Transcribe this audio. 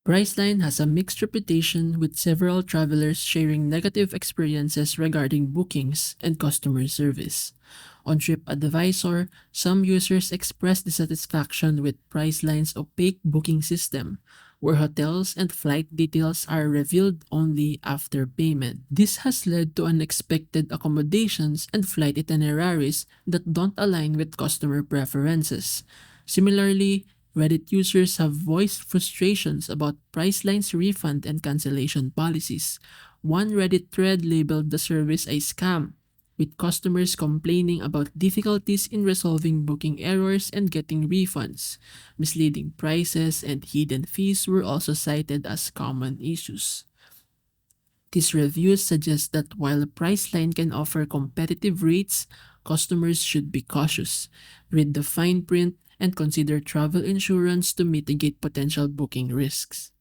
Priceline has a mixed reputation with several travelers sharing negative experiences regarding bookings and customer service. On TripAdvisor, some users expressed dissatisfaction with Priceline's opaque booking system, where hotels and flight details are revealed only after payment. This has led to unexpected accommodations and flight itineraries that don't align with customer preferences. Similarly, Reddit users have voiced frustrations about Priceline's refund and cancellation policies. One Reddit thread labeled the service a scam, with customers complaining about difficulties in resolving booking errors and getting refunds. Misleading prices and hidden fees were also cited as common issues. These reviews suggest that while Priceline can offer competitive rates, customers should be cautious, read the fine print, and consider travel insurance to mitigate potential booking risks.